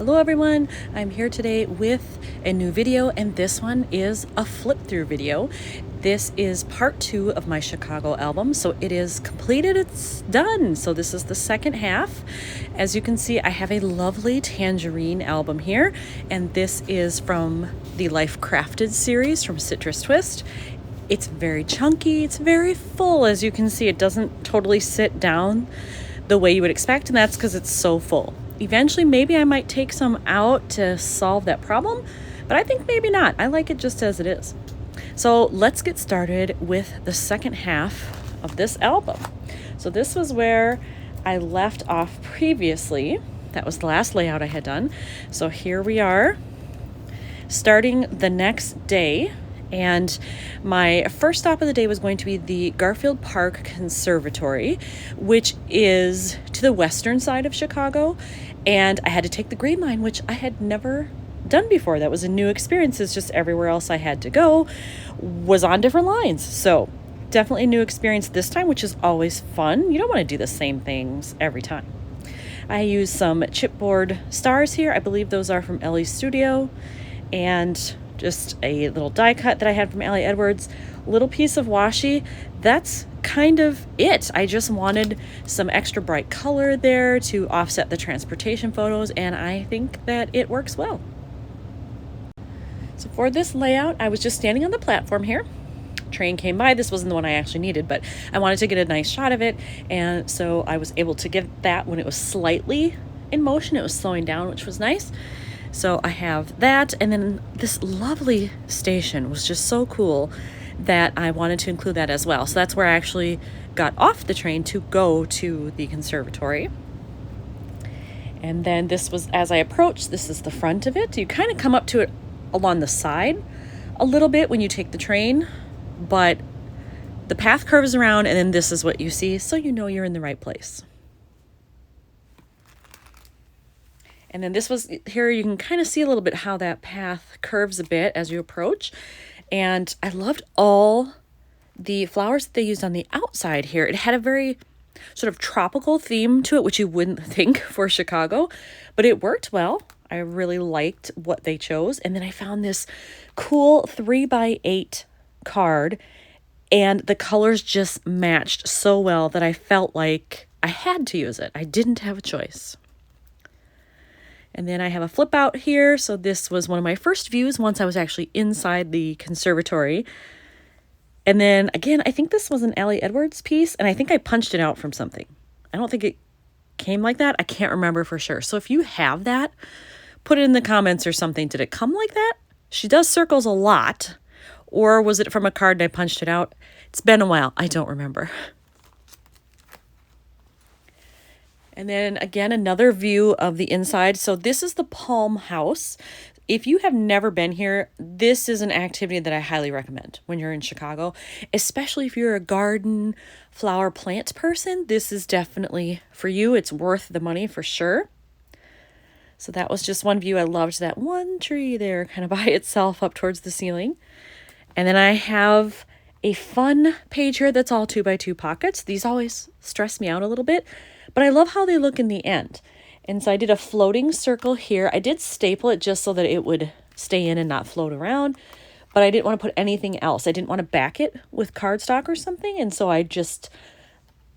Hello everyone, I'm here today with a new video, and this one is a flip-through video. This is part 2 of my Chicago album, so it is completed, it's done. So this is the second half. As you can see, I have a lovely tangerine album here, and this is from the Life Crafted series from Citrus Twist. It's very chunky, it's very full. As you can see, it doesn't totally sit down the way you would expect, and that's because it's so full. Eventually, maybe I might take some out to solve that problem, but I think maybe not. I like it just as it is. So let's get started with the second half of this album. So this was where I left off previously. That was the last layout I had done. So here we are, starting the next day. And my first stop of the day was going to be the Garfield Park Conservatory, which is to the western side of Chicago. And I had to take the Green Line, which I had never done before. That was a new experience. It's just everywhere else I had to go was on different lines. So definitely a new experience this time, which is always fun. You don't want to do the same things every time. I used some chipboard stars here. I believe those are from Ellie's studio. And just a little die cut that I had from Ellie Edwards, little piece of washi. That's kind of it. I just wanted some extra bright color there to offset the transportation photos, and I think that it works well. So for this layout, I was just standing on the platform here. Train came by. This wasn't the one I actually needed, but I wanted to get a nice shot of it, and so I was able to get that when it was slightly in motion. It was slowing down, which was nice. So I have that, and then this lovely station was just so cool that I wanted to include that as well. So that's where I actually got off the train to go to the conservatory. And then this was, as I approached, this is the front of it. You kind of come up to it along the side a little bit when you take the train, but the path curves around, and then this is what you see, so you know you're in the right place. And then this was here, you can kind of see a little bit how that path curves a bit as you approach. And I loved all the flowers that they used on the outside here. It had a very sort of tropical theme to it, which you wouldn't think for Chicago, but it worked well. I really liked what they chose. And then I found this cool 3x8 card, and the colors just matched so well that I felt like I had to use it. I didn't have a choice. And then I have a flip out here. So this was one of my first views once I was actually inside the conservatory. And then again, I think this was an Ellie Edwards piece, and I think I punched it out from something. I don't think it came like that. I can't remember for sure. So if you have that, put it in the comments or something. Did it come like that? She does circles a lot. Or was it from a card and I punched it out? It's been a while. I don't remember. And then again, another view of the inside. So this is the Palm House. If you have never been here, this is an activity that I highly recommend when you're in Chicago, especially if you're a garden, flower, plant person. This is definitely for you. It's worth the money for sure. So that was just one view. I loved that one tree there kind of by itself up towards the ceiling. And then I have a fun page here that's all 2x2 pockets. These always stress me out a little bit, but I love how they look in the end. And so I did a floating circle here. I did staple it just so that it would stay in and not float around, but I didn't want to put anything else. I didn't want to back it with cardstock or something, and so I just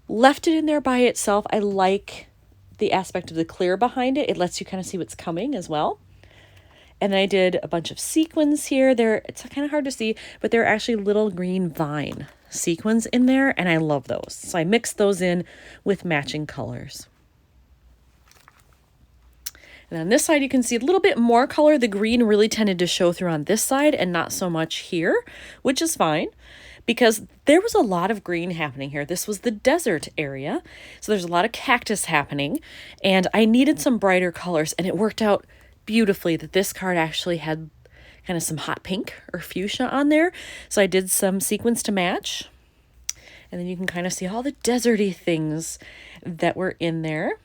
left it in there by itself. I like the aspect of the clear behind it. It lets you kind of see what's coming as well. And then I did a bunch of sequins here. It's kind of hard to see, but there are actually little green vine sequins in there, and I love those. So I mixed those in with matching colors. And on this side, you can see a little bit more color. The green really tended to show through on this side and not so much here, which is fine because there was a lot of green happening here. This was the desert area, so there's a lot of cactus happening, and I needed some brighter colors, and it worked out beautifully that this card actually had kind of some hot pink or fuchsia on there. So I did some sequins to match. And then you can kind of see all the deserty things that were in there.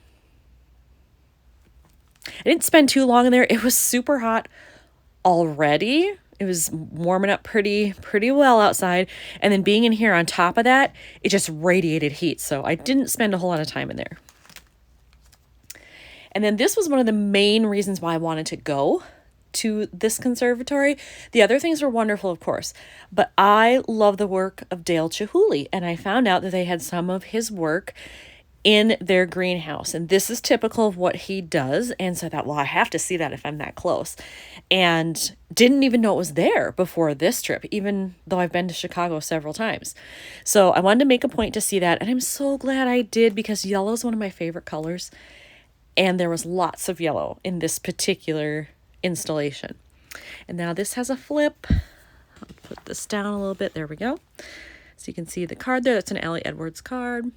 I didn't spend too long in there. It was super hot already. It was warming up pretty well outside. And then being in here on top of that, it just radiated heat. So I didn't spend a whole lot of time in there. And then this was one of the main reasons why I wanted to go to this conservatory. The other things were wonderful, of course, but I love the work of Dale Chihuly, and I found out that they had some of his work in their greenhouse, and this is typical of what he does. And so I thought, well, I have to see that if I'm that close, and didn't even know it was there before this trip, even though I've been to Chicago several times. So I wanted to make a point to see that, and I'm so glad I did, because yellow is one of my favorite colors, and there was lots of yellow in this particular installation. And now this has a flip. I'll put this down a little bit. There we go. So you can see the card there. That's an Allie Edwards card.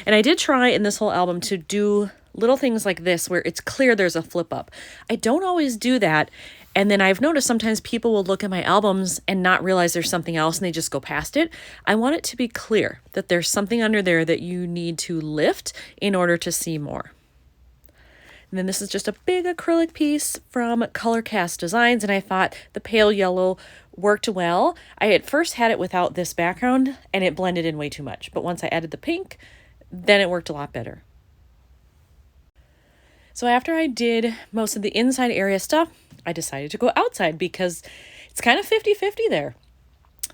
And I did try in this whole album to do little things like this where it's clear there's a flip up. I don't always do that. And then I've noticed sometimes people will look at my albums and not realize there's something else and they just go past it. I want it to be clear that there's something under there that you need to lift in order to see more. And then this is just a big acrylic piece from Color Cast Designs, and I thought the pale yellow worked well. I at first had it without this background, and it blended in way too much. But once I added the pink, then it worked a lot better. So after I did most of the inside area stuff, I decided to go outside because it's kind of 50-50 there.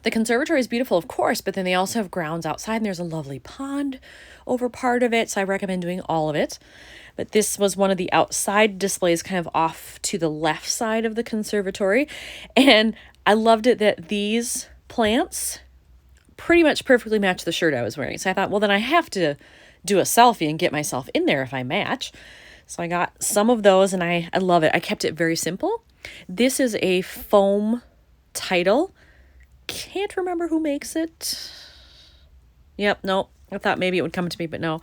The conservatory is beautiful, of course, but then they also have grounds outside, and there's a lovely pond over part of it, so I recommend doing all of it. But this was one of the outside displays kind of off to the left side of the conservatory, and I loved it that these plants pretty much perfectly match the shirt I was wearing. So I thought, well, then I have to do a selfie and get myself in there if I match. So I got some of those, and I love it. I kept it very simple. This is a foam title. Can't remember who makes it. Yep, no. I thought maybe it would come to me, but no.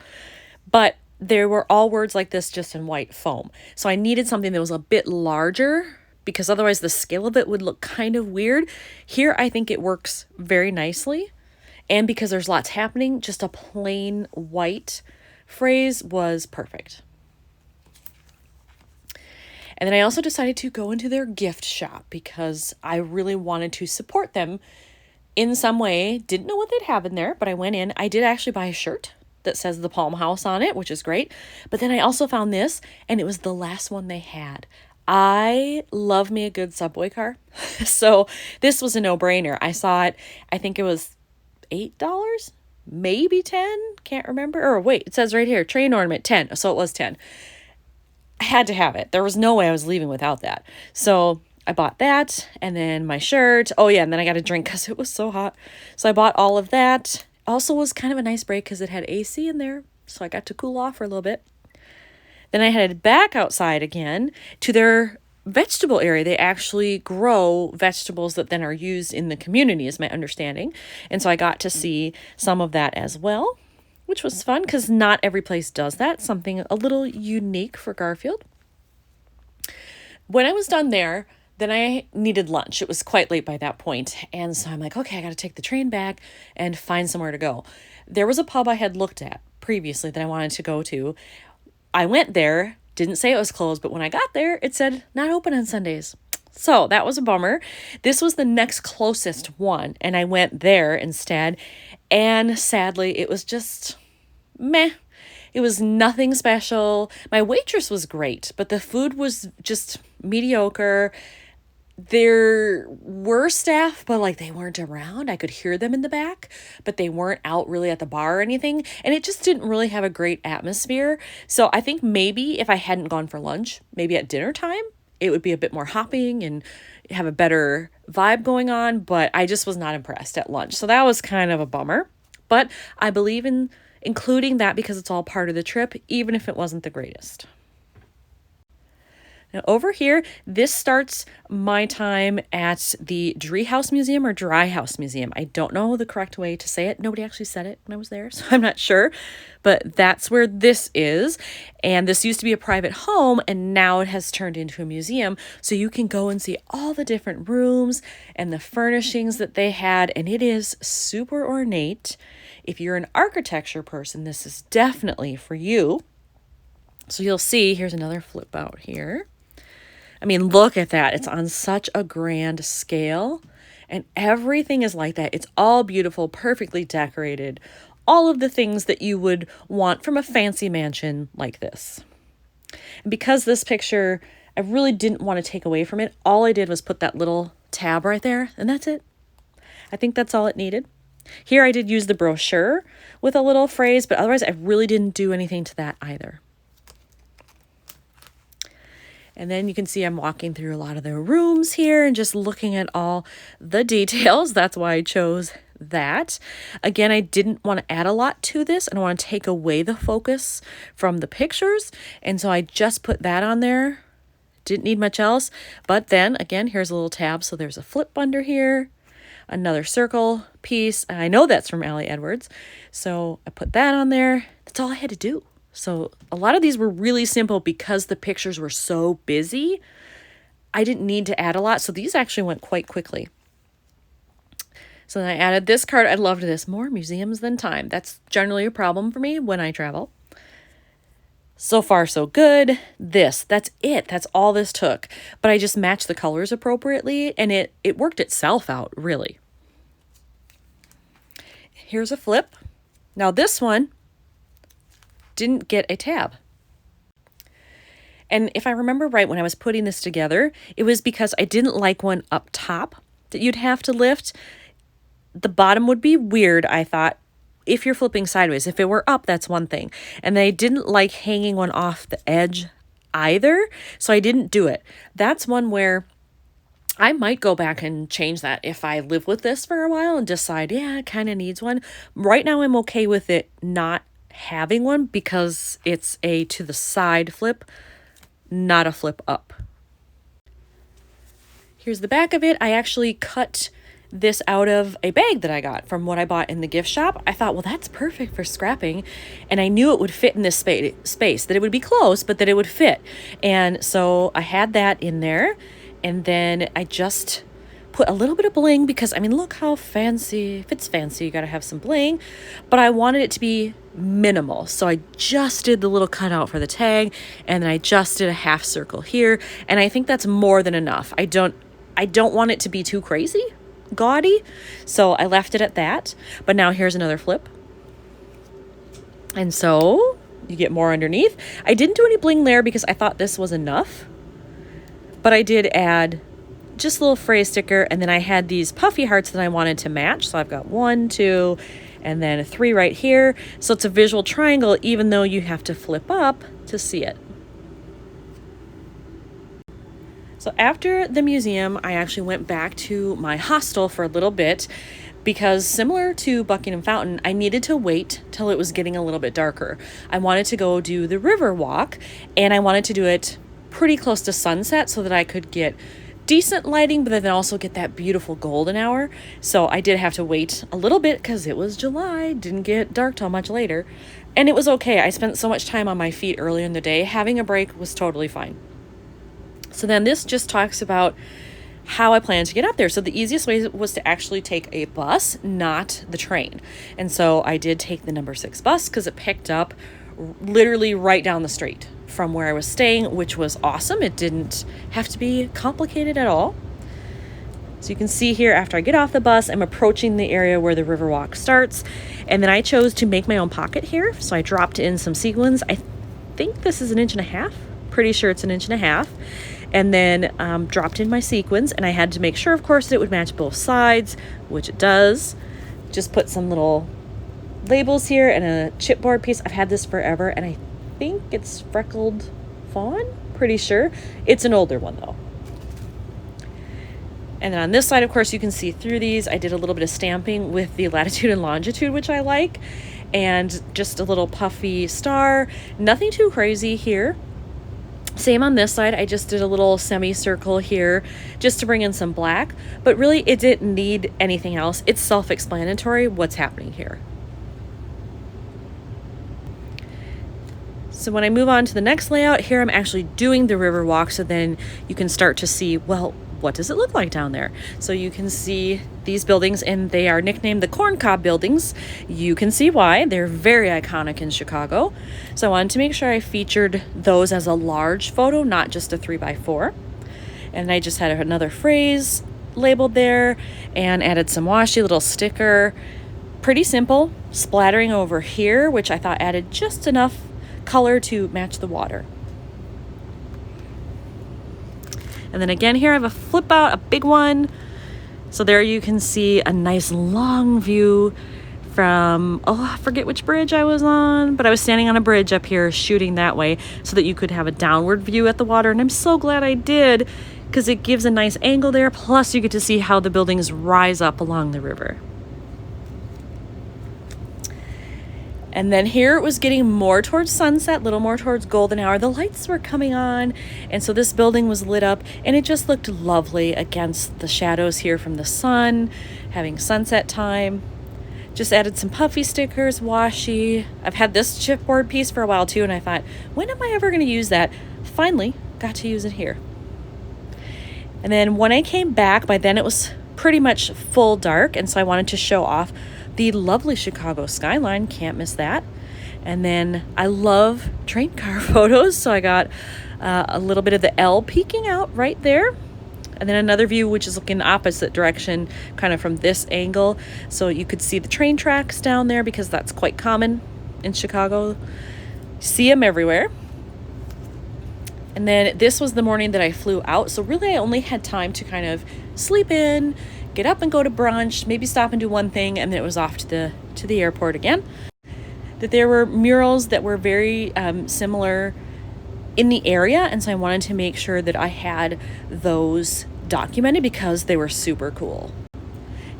But there were all words like this just in white foam. So I needed something that was a bit larger because otherwise the scale of it would look kind of weird. Here I think it works very nicely. And because there's lots happening, just a plain white phrase was perfect. And then I also decided to go into their gift shop because I really wanted to support them in some way. Didn't know what they'd have in there, but I went in. I did actually buy a shirt that says the Palm House on it, which is great. But then I also found this, and it was the last one they had. I love me a good subway car. So this was a no-brainer. I saw it, I think it was $8, maybe 10, can't remember. Or wait, it says right here, train ornament, 10. So it was 10. I had to have it. There was no way I was leaving without that. So I bought that, and then my shirt. Oh yeah, and then I got a drink because it was so hot. So I bought all of that. Also was kind of a nice break because it had AC in there, so I got to cool off for a little bit. Then I headed back outside again to their vegetable area. They actually grow vegetables that then are used in the community, is my understanding. And so I got to see some of that as well, which was fun because not every place does that. Something a little unique for Garfield. When I was done there, then I needed lunch. It was quite late by that point. And so I'm like, okay, I got to take the train back and find somewhere to go. There was a pub I had looked at previously that I wanted to go to. I went there, didn't say it was closed, but when I got there, it said not open on Sundays. So that was a bummer. This was the next closest one, and I went there instead. And sadly, it was just meh. It was nothing special. My waitress was great, but the food was just mediocre. There were staff, but like they weren't around. I could hear them in the back, but they weren't out really at the bar or anything. And it just didn't really have a great atmosphere. So I think maybe if I hadn't gone for lunch, maybe at dinner time, it would be a bit more hopping and have a better vibe going on. But I just was not impressed at lunch. So that was kind of a bummer. But I believe in including that because it's all part of the trip, even if it wasn't the greatest. Now over here, this starts my time at the Dree House Museum or Dry House Museum. I don't know the correct way to say it. Nobody actually said it when I was there, so I'm not sure. But that's where this is. And this used to be a private home, and now it has turned into a museum. So you can go and see all the different rooms and the furnishings that they had. And it is super ornate. If you're an architecture person, this is definitely for you. So you'll see, here's another flip out here. I mean, look at that. It's on such a grand scale, and everything is like that. It's all beautiful, perfectly decorated, all of the things that you would want from a fancy mansion like this. And because this picture, I really didn't want to take away from it, all I did was put that little tab right there, and that's it. I think that's all it needed. Here I did use the brochure with a little phrase, but otherwise I really didn't do anything to that either. And then you can see I'm walking through a lot of the rooms here and just looking at all the details. That's why I chose that. Again, I didn't want to add a lot to this. I don't want to take away the focus from the pictures. And so I just put that on there. Didn't need much else. But then again, here's a little tab. So there's a flip under here. Another circle piece. I know that's from Allie Edwards. So I put that on there. That's all I had to do. So a lot of these were really simple because the pictures were so busy. I didn't need to add a lot. So these actually went quite quickly. So then I added this card. I loved this. More museums than time. That's generally a problem for me when I travel. So far, so good. That's it. That's all this took. But I just matched the colors appropriately, and it worked itself out, really. Here's a flip. Now this one didn't get a tab. And if I remember right, when I was putting this together, it was because I didn't like one up top that you'd have to lift. The bottom would be weird, I thought, if you're flipping sideways. If it were up, that's one thing. And I didn't like hanging one off the edge either, so I didn't do it. That's one where I might go back and change that if I live with this for a while and decide, yeah, it kind of needs one. Right now, I'm okay with it not having one because it's a to the side flip, not a flip up. Here's the back of it. I actually cut this out of a bag that I got from what I bought in the gift shop. I thought, well, that's perfect for scrapping. And I knew it would fit in this space, that it would be close, but that it would fit. And so I had that in there. And then I just put a little bit of bling because, I mean, look how fancy. If it's fancy, you got to have some bling. But I wanted it to be minimal. So I just did the little cutout for the tag. And then I just did a half circle here. And I think that's more than enough. I don't want it to be too crazy gaudy, so I left it at that. But now here's another flip, and so you get more underneath. I didn't do any bling there because I thought this was enough, but I did add just a little phrase sticker, and then I had these puffy hearts that I wanted to match. So I've got 1, 2, and then 3 right here. So it's a visual triangle, even though you have to flip up to see it. So after the museum, I actually went back to my hostel for a little bit because, similar to Buckingham Fountain, I needed to wait till it was getting a little bit darker. I wanted to go do the Riverwalk, and I wanted to do it pretty close to sunset so that I could get decent lighting, but then also get that beautiful golden hour. So I did have to wait a little bit because it was July, didn't get dark till much later, and it was okay. I spent so much time on my feet earlier in the day. Having a break was totally fine. So then this just talks about how I plan to get up there. So the easiest way was to actually take a bus, not the train. And so I did take the number 6 bus because it picked up literally right down the street from where I was staying, which was awesome. It didn't have to be complicated at all. So you can see here, after I get off the bus, I'm approaching the area where the Riverwalk starts. And then I chose to make my own pocket here. So I dropped in some sequins. I think this is 1.5 inches. Pretty sure it's 1.5 inches. And then dropped in my sequins, and I had to make sure, of course, that it would match both sides, which it does. Just put some little labels here and a chipboard piece. I've had this forever, and I think it's freckled fawn. Pretty sure. It's an older one, though. And then on this side, of course, you can see through these. I did a little bit of stamping with the latitude and longitude, which I like, and just a little puffy star. Nothing too crazy here. Same on this side. I just did a little semicircle here just to bring in some black, but really it didn't need anything else. It's self-explanatory what's happening here. So when I move on to the next layout, here I'm actually doing the Riverwalk, so then you can start to see, well, what does it look like down there? So you can see these buildings, and they are nicknamed the Corncob Buildings. You can see why. They're very iconic in Chicago. So I wanted to make sure I featured those as a large photo, not just a 3x4. And I just had another phrase labeled there and added some washi, little sticker. pretty simple, splattering over here, which I thought added just enough color to match the water. And then again here I have a flip out, a big one. So there you can see a nice long view from, oh, I forget which bridge I was on, but I was standing on a bridge up here shooting that way so that you could have a downward view at the water. And I'm so glad I did, because it gives a nice angle there. Plus you get to see how the buildings rise up along the river. And then here it was getting more towards sunset, a little more towards golden hour. The lights were coming on, and so this building was lit up, and it just looked lovely against the shadows here from the sun, having sunset time. Just added some puffy stickers, washi. I've had this chipboard piece for a while too, and I thought, when am I ever going to use that? Finally got to use it here. And then when I came back, by then it was pretty much full dark, and so I wanted to show off the lovely Chicago skyline. Can't miss that. And then I love train car photos, so I got a little bit of the L peeking out right there. And then another view which is looking the opposite direction, kind of from this angle, so you could see the train tracks down there, because that's quite common in Chicago. See them everywhere. And then this was the morning that I flew out, so really I only had time to kind of sleep in, get up and go to brunch, maybe stop and do one thing, and then it was off to the airport again. That there were murals that were very similar in the area, and so I wanted to make sure that I had those documented because they were super cool.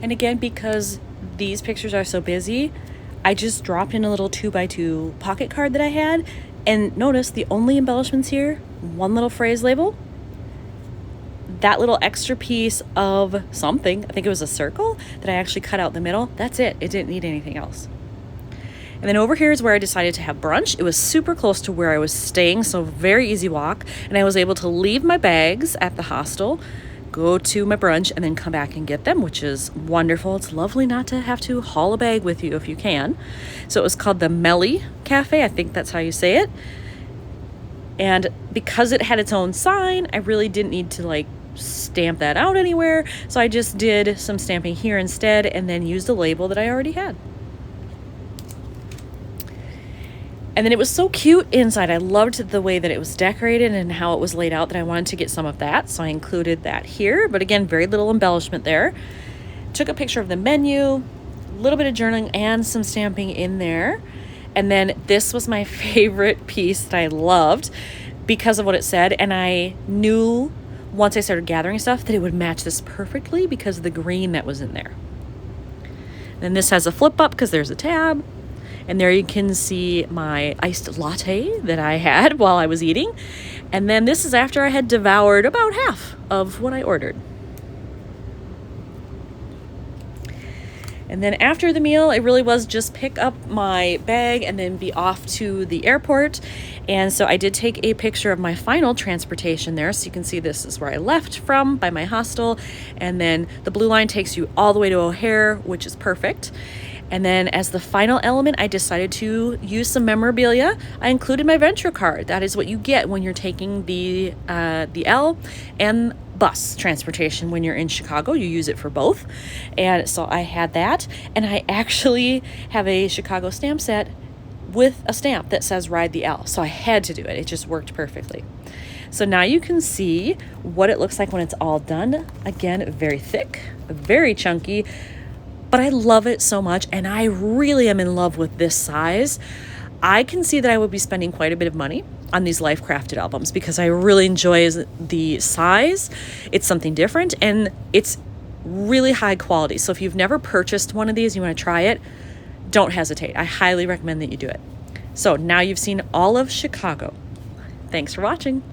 And again, because these pictures are so busy, I just dropped in a little 2x2 pocket card that I had, and notice the only embellishments here, one little phrase label, that little extra piece of something, I think it was a circle, that I actually cut out the middle. That's it. It didn't need anything else. And then over here is where I decided to have brunch. It was super close to where I was staying, so very easy walk. And I was able to leave my bags at the hostel, go to my brunch, and then come back and get them, which is wonderful. It's lovely not to have to haul a bag with you if you can. So it was called the Melly Cafe. I think that's how you say it. And because it had its own sign, I really didn't need to like stamp that out anywhere. So I just did some stamping here instead, and then used a label that I already had. And then it was so cute inside. I loved the way that it was decorated and how it was laid out, that I wanted to get some of that. So I included that here, but again, very little embellishment there. Took a picture of the menu, a little bit of journaling and some stamping in there. And then this was my favorite piece that I loved because of what it said. And I knew once I started gathering stuff that it would match this perfectly because of the green that was in there. Then this has a flip up because there's a tab. And there you can see my iced latte that I had while I was eating. And then this is after I had devoured about half of what I ordered. And then after the meal, it really was just pick up my bag and then be off to the airport. And so I did take a picture of my final transportation there. So you can see this is where I left from by my hostel. And then the blue line takes you all the way to O'Hare, which is perfect. And then as the final element, I decided to use some memorabilia. I included my Venture card. That is what you get when you're taking the L and bus transportation when you're in Chicago. You use it for both. And so I had that. And I actually have a Chicago stamp set with a stamp that says Ride the L. So I had to do it. It just worked perfectly. So now you can see what it looks like when it's all done. Again, very thick, very chunky. But I love it so much, and I really am in love with this size. I can see that I would be spending quite a bit of money on these life crafted albums because I really enjoy the size. It's something different, and it's really high quality. So if you've never purchased one of these, you want to try it, don't hesitate. I highly recommend that you do it. So now you've seen all of Chicago. Thanks for watching.